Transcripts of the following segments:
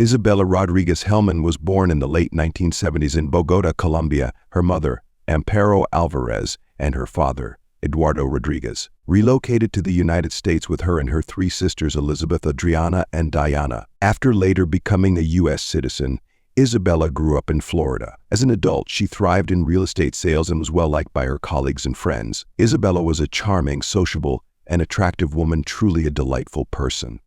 Isabella Rodriguez Hellmann was born in the late 1970s in Bogota, Colombia. Her mother, Amparo Alvarez, and her father, Eduardo Rodriguez, relocated to the United States with her and her three sisters Elizabeth, Adriana, and Diana. After later becoming a U.S. citizen, Isabella grew up in Florida. As an adult, she thrived in real estate sales and was well-liked by her colleagues and friends. Isabella was a charming, sociable, and attractive woman, truly a delightful person.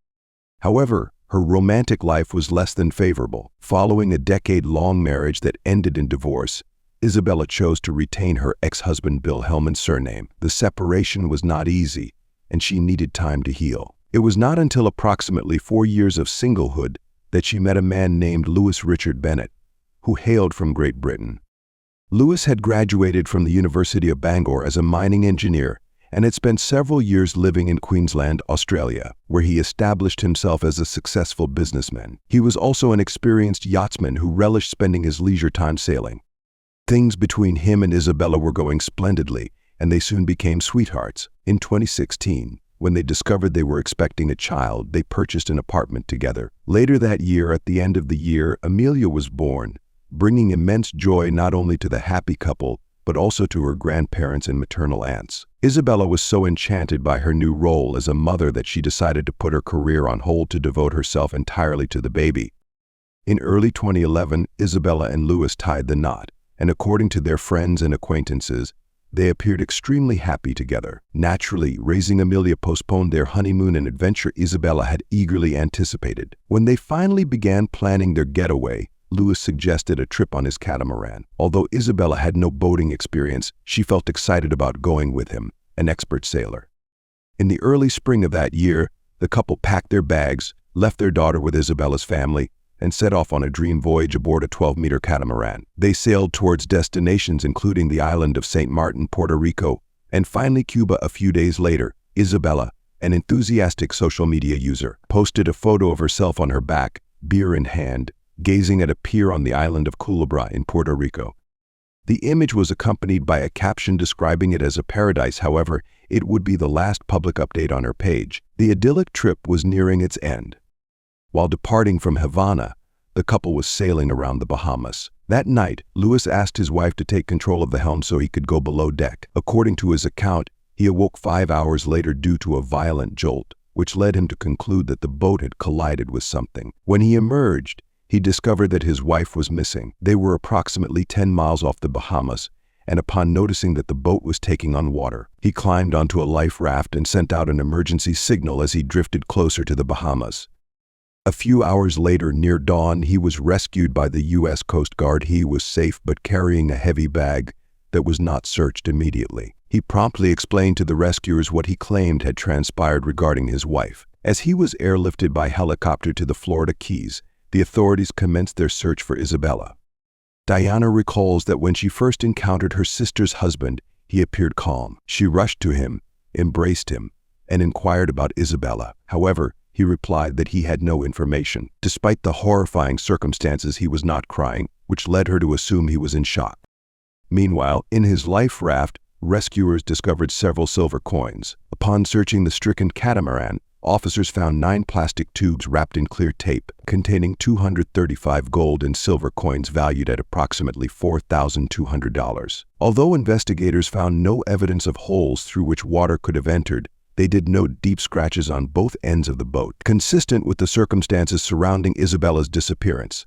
However, her romantic life was less than favorable. Following a decade-long marriage that ended in divorce, Isabella chose to retain her ex-husband Bill Hellmann's surname. The separation was not easy, and she needed time to heal. It was not until approximately 4 years of singlehood that she met a man named Lewis Richard Bennett, who hailed from Great Britain. Lewis had graduated from the University of Bangor as a mining engineer and had spent several years living in Queensland, Australia, where he established himself as a successful businessman. He was also an experienced yachtsman who relished spending his leisure time sailing. Things between him and Isabella were going splendidly, and they soon became sweethearts. In 2016, when they discovered they were expecting a child, they purchased an apartment together. Later that year, at the end of the year, Amelia was born, bringing immense joy not only to the happy couple, but also to her grandparents and maternal aunts. Isabella was so enchanted by her new role as a mother that she decided to put her career on hold to devote herself entirely to the baby. In early 2011, Isabella and Lewis tied the knot, and according to their friends and acquaintances, they appeared extremely happy together. Naturally, raising Amelia postponed their honeymoon, an adventure Isabella had eagerly anticipated. When they finally began planning their getaway, Lewis suggested a trip on his catamaran. Although Isabella had no boating experience, she felt excited about going with him, an expert sailor. In the early spring of that year, the couple packed their bags, left their daughter with Isabella's family, and set off on a dream voyage aboard a 12-meter catamaran. They sailed towards destinations including the island of St. Martin, Puerto Rico, and finally Cuba. A few days later, Isabella, an enthusiastic social media user, posted a photo of herself on her back, beer in hand, gazing at a pier on the island of Culebra in Puerto Rico. The image was accompanied by a caption describing it as a paradise. However, it would be the last public update on her page. The idyllic trip was nearing its end. While departing from Havana, the couple was sailing around the Bahamas. That night, Lewis asked his wife to take control of the helm so he could go below deck. According to his account, he awoke 5 hours later due to a violent jolt, which led him to conclude that the boat had collided with something. When he emerged, he discovered that his wife was missing. They were approximately 10 miles off the Bahamas, and upon noticing that the boat was taking on water, he climbed onto a life raft and sent out an emergency signal as he drifted closer to the Bahamas. A few hours later, near dawn, he was rescued by the U.S. Coast Guard. He was safe but carrying a heavy bag that was not searched immediately. He promptly explained to the rescuers what he claimed had transpired regarding his wife. As he was airlifted by helicopter to the Florida Keys, the authorities commenced their search for Isabella. Diana recalls that when she first encountered her sister's husband, he appeared calm. She rushed to him, embraced him, and inquired about Isabella. However, he replied that he had no information. Despite the horrifying circumstances, he was not crying, which led her to assume he was in shock. Meanwhile, in his life raft, rescuers discovered several silver coins. Upon searching the stricken catamaran, officers found 9 plastic tubes wrapped in clear tape containing 235 gold and silver coins valued at approximately $4,200. Although investigators found no evidence of holes through which water could have entered, they did note deep scratches on both ends of the boat, consistent with the circumstances surrounding Isabella's disappearance.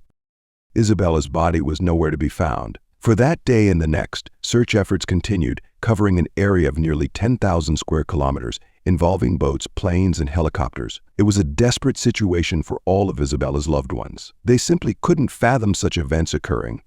Isabella's body was nowhere to be found. For that day and the next, search efforts continued, covering an area of nearly 10,000 square kilometers, involving boats, planes, and helicopters. It was a desperate situation for all of Isabella's loved ones. They simply couldn't fathom such events occurring.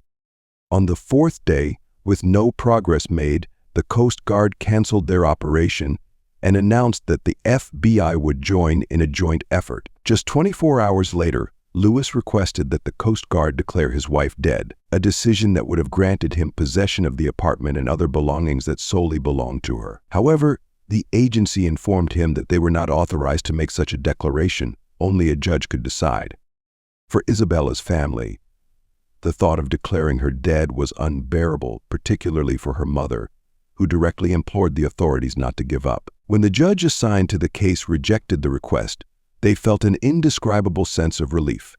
On the 4th day, with no progress made, the Coast Guard canceled their operation and announced that the FBI would join in a joint effort. Just 24 hours later, Lewis requested that the Coast Guard declare his wife dead, a decision that would have granted him possession of the apartment and other belongings that solely belonged to her. However, the agency informed him that they were not authorized to make such a declaration. Only a judge could decide. For Isabella's family, the thought of declaring her dead was unbearable, particularly for her mother, who directly implored the authorities not to give up. When the judge assigned to the case rejected the request, they felt an indescribable sense of relief.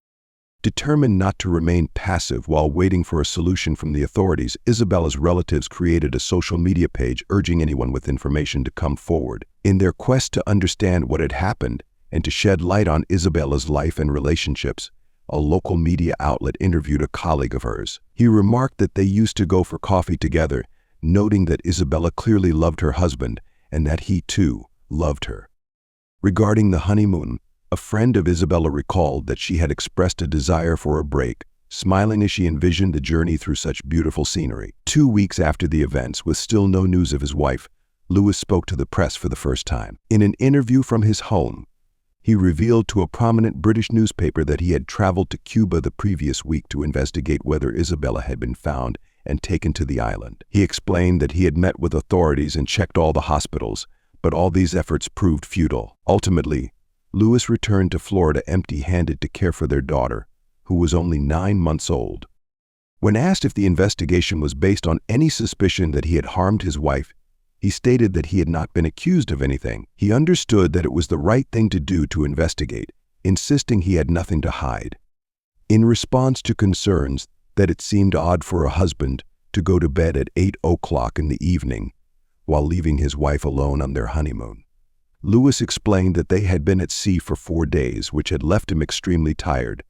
Determined not to remain passive while waiting for a solution from the authorities, Isabella's relatives created a social media page urging anyone with information to come forward. In their quest to understand what had happened and to shed light on Isabella's life and relationships, a local media outlet interviewed a colleague of hers. He remarked that they used to go for coffee together, noting that Isabella clearly loved her husband and that he, too, loved her. Regarding the honeymoon, a friend of Isabella recalled that she had expressed a desire for a break, smiling as she envisioned the journey through such beautiful scenery. 2 weeks after the events, with still no news of his wife, Lewis spoke to the press for the first time. In an interview from his home, he revealed to a prominent British newspaper that he had traveled to Cuba the previous week to investigate whether Isabella had been found and taken to the island. He explained that he had met with authorities and checked all the hospitals, but all these efforts proved futile. Ultimately, Lewis returned to Florida empty-handed to care for their daughter, who was only 9 months old. When asked if the investigation was based on any suspicion that he had harmed his wife, he stated that he had not been accused of anything. He understood that it was the right thing to do to investigate, insisting he had nothing to hide. In response to concerns that it seemed odd for a husband to go to bed at 8 o'clock in the evening while leaving his wife alone on their honeymoon, Lewis explained that they had been at sea for 4 days, which had left him extremely tired.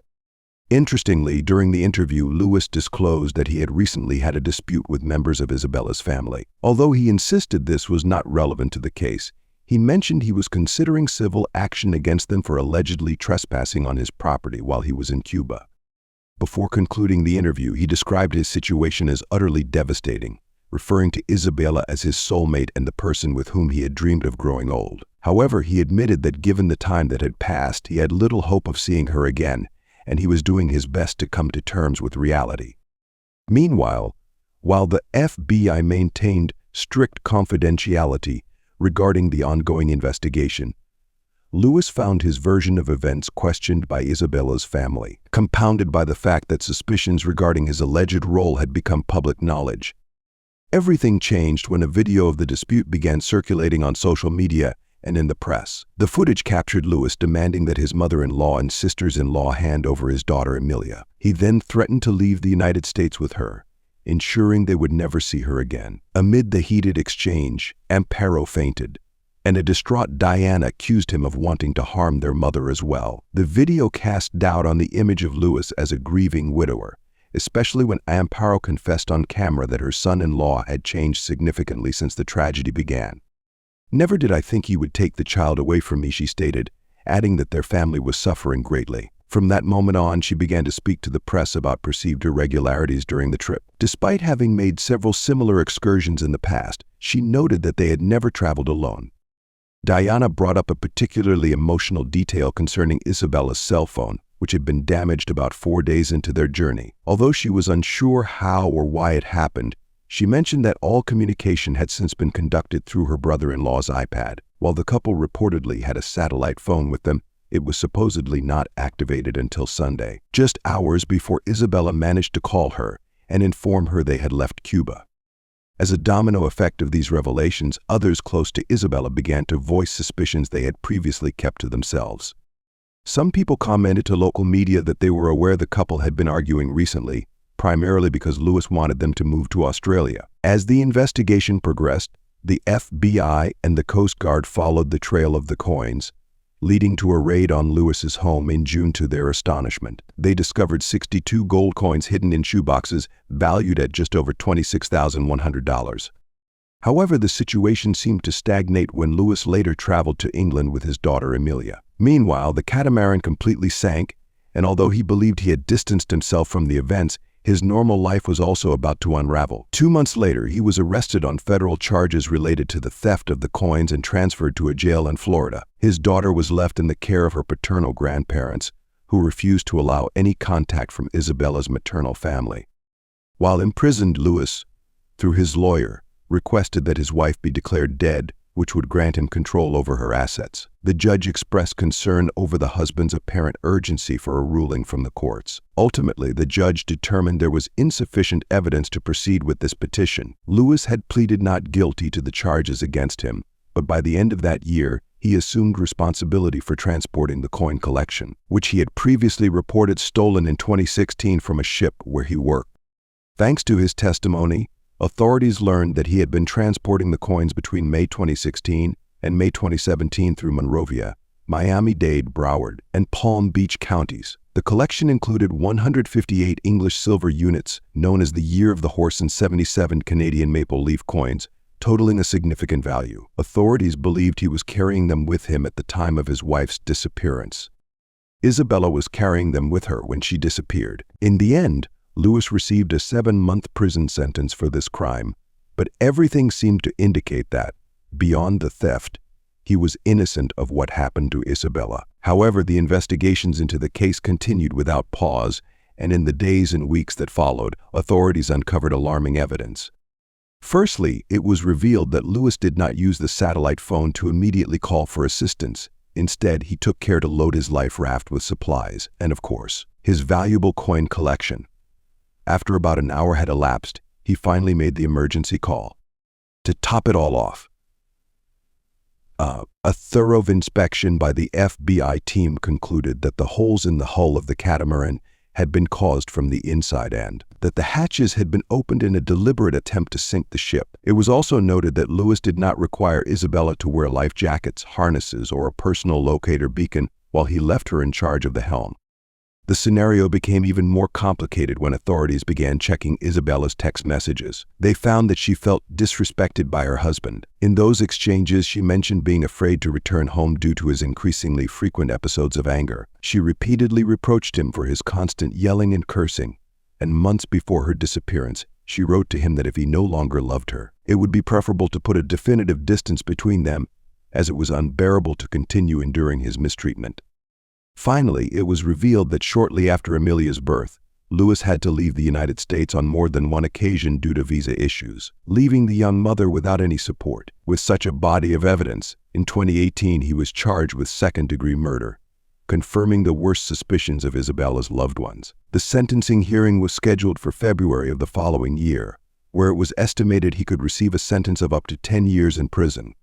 Interestingly, during the interview, Lewis disclosed that he had recently had a dispute with members of Isabella's family. Although he insisted this was not relevant to the case, he mentioned he was considering civil action against them for allegedly trespassing on his property while he was in Cuba. Before concluding the interview, he described his situation as utterly devastating, referring to Isabella as his soulmate and the person with whom he had dreamed of growing old. However, he admitted that given the time that had passed, he had little hope of seeing her again, and he was doing his best to come to terms with reality. Meanwhile, while the FBI maintained strict confidentiality regarding the ongoing investigation, Lewis found his version of events questioned by Isabella's family, compounded by the fact that suspicions regarding his alleged role had become public knowledge. Everything changed when a video of the dispute began circulating on social media and in the press. The footage captured Lewis demanding that his mother-in-law and sisters-in-law hand over his daughter Amelia. He then threatened to leave the United States with her, ensuring they would never see her again. Amid the heated exchange, Amparo fainted, and a distraught Diana accused him of wanting to harm their mother as well. The video cast doubt on the image of Lewis as a grieving widower, especially when Amparo confessed on camera that her son-in-law had changed significantly since the tragedy began. "Never did I think he would take the child away from me," she stated, adding that their family was suffering greatly. From that moment on, she began to speak to the press about perceived irregularities during the trip. Despite having made several similar excursions in the past, she noted that they had never traveled alone. Diana brought up a particularly emotional detail concerning Isabella's cell phone, which had been damaged about 4 days into their journey. Although she was unsure how or why it happened, she mentioned that all communication had since been conducted through her brother-in-law's iPad. While the couple reportedly had a satellite phone with them, it was supposedly not activated until Sunday, just hours before Isabella managed to call her and inform her they had left Cuba. As a domino effect of these revelations, others close to Isabella began to voice suspicions they had previously kept to themselves. Some people commented to local media that they were aware the couple had been arguing recently, primarily because Lewis wanted them to move to Australia. As the investigation progressed, the FBI and the Coast Guard followed the trail of the coins, leading to a raid on Lewis's home in June. To their astonishment, they discovered 62 gold coins hidden in shoeboxes valued at just over $26,100. However, the situation seemed to stagnate when Lewis later traveled to England with his daughter Amelia. Meanwhile, the catamaran completely sank, and although he believed he had distanced himself from the events, his normal life was also about to unravel. 2 months later, he was arrested on federal charges related to the theft of the coins and transferred to a jail in Florida. His daughter was left in the care of her paternal grandparents, who refused to allow any contact from Isabella's maternal family. While imprisoned, Lewis, through his lawyer, requested that his wife be declared dead, which would grant him control over her assets. The judge expressed concern over the husband's apparent urgency for a ruling from the courts. Ultimately, the judge determined there was insufficient evidence to proceed with this petition. Lewis had pleaded not guilty to the charges against him, but by the end of that year, he assumed responsibility for transporting the coin collection, which he had previously reported stolen in 2016 from a ship where he worked. Thanks to his testimony, authorities learned that he had been transporting the coins between May 2016 and May 2017 through Monrovia, Miami-Dade, Broward, and Palm Beach counties. The collection included 158 English silver units, known as the Year of the Horse, and 77 Canadian maple leaf coins, totaling a significant value. Authorities believed he was carrying them with him at the time of his wife's disappearance. Isabella was carrying them with her when she disappeared. In the end, Lewis received a 7-month prison sentence for this crime, but everything seemed to indicate that, beyond the theft, he was innocent of what happened to Isabella. However, the investigations into the case continued without pause, and in the days and weeks that followed, authorities uncovered alarming evidence. Firstly, it was revealed that Lewis did not use the satellite phone to immediately call for assistance. Instead, he took care to load his life raft with supplies and, of course, his valuable coin collection. After about an hour had elapsed, he finally made the emergency call. To top it all off, a thorough inspection by the FBI team concluded that the holes in the hull of the catamaran had been caused from the inside and that the hatches had been opened in a deliberate attempt to sink the ship. It was also noted that Lewis did not require Isabella to wear life jackets, harnesses, or a personal locator beacon while he left her in charge of the helm. The scenario became even more complicated when authorities began checking Isabella's text messages. They found that she felt disrespected by her husband. In those exchanges, she mentioned being afraid to return home due to his increasingly frequent episodes of anger. She repeatedly reproached him for his constant yelling and cursing, and months before her disappearance, she wrote to him that if he no longer loved her, it would be preferable to put a definitive distance between them, as it was unbearable to continue enduring his mistreatment. Finally, it was revealed that shortly after Amelia's birth, Lewis had to leave the United States on more than one occasion due to visa issues, leaving the young mother without any support. With such a body of evidence, in 2018 he was charged with second-degree murder, confirming the worst suspicions of Isabella's loved ones. The sentencing hearing was scheduled for February of the following year, where it was estimated he could receive a sentence of up to 10 years in prison.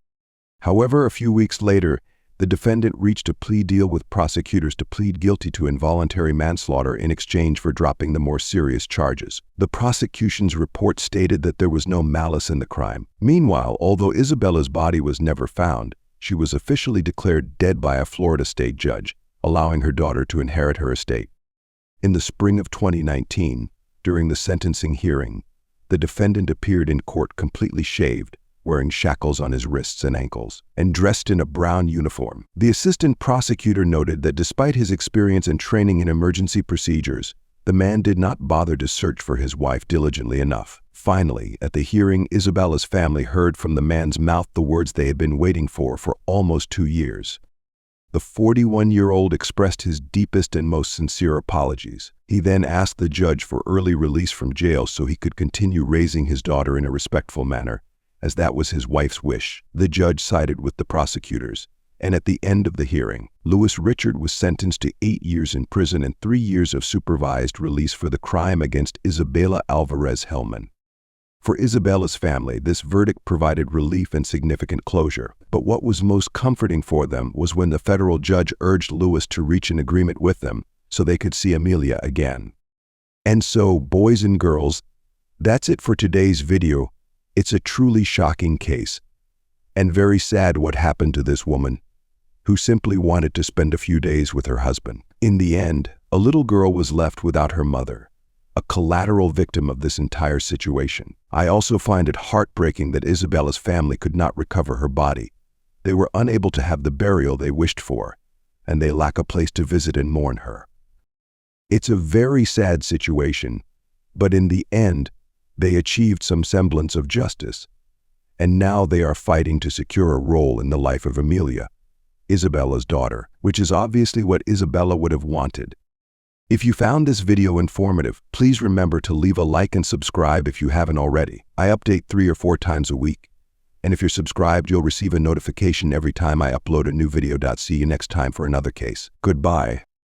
However, a few weeks later, the defendant reached a plea deal with prosecutors to plead guilty to involuntary manslaughter in exchange for dropping the more serious charges. The prosecution's report stated that there was no malice in the crime. Meanwhile, although Isabella's body was never found, she was officially declared dead by a Florida state judge, allowing her daughter to inherit her estate. In the spring of 2019, during the sentencing hearing, the defendant appeared in court completely shaved, wearing shackles on his wrists and ankles, and dressed in a brown uniform. The assistant prosecutor noted that despite his experience and training in emergency procedures, the man did not bother to search for his wife diligently enough. Finally, at the hearing, Isabella's family heard from the man's mouth the words they had been waiting for almost 2 years. The 41-year-old expressed his deepest and most sincere apologies. He then asked the judge for early release from jail so he could continue raising his daughter in a respectful manner, as that was his wife's wish. The judge sided with the prosecutors, and at the end of the hearing, Lewis Richard was sentenced to 8 years in prison and 3 years of supervised release for the crime against Isabella Hellmann. For Isabella's family, this verdict provided relief and significant closure, but what was most comforting for them was when the federal judge urged Lewis to reach an agreement with them so they could see Amelia again. And so, boys and girls, that's it for today's video. It's a truly shocking case, and very sad what happened to this woman, who simply wanted to spend a few days with her husband. In the end, a little girl was left without her mother, a collateral victim of this entire situation. I also find it heartbreaking that Isabella's family could not recover her body. They were unable to have the burial they wished for, and they lack a place to visit and mourn her. It's a very sad situation, but in the end, they achieved some semblance of justice, and now they are fighting to secure a role in the life of Amelia, Isabella's daughter, which is obviously what Isabella would have wanted. If you found this video informative, please remember to leave a like and subscribe if you haven't already. I update 3 or 4 times a week, and if you're subscribed, you'll receive a notification every time I upload a new video. See you next time for another case. Goodbye.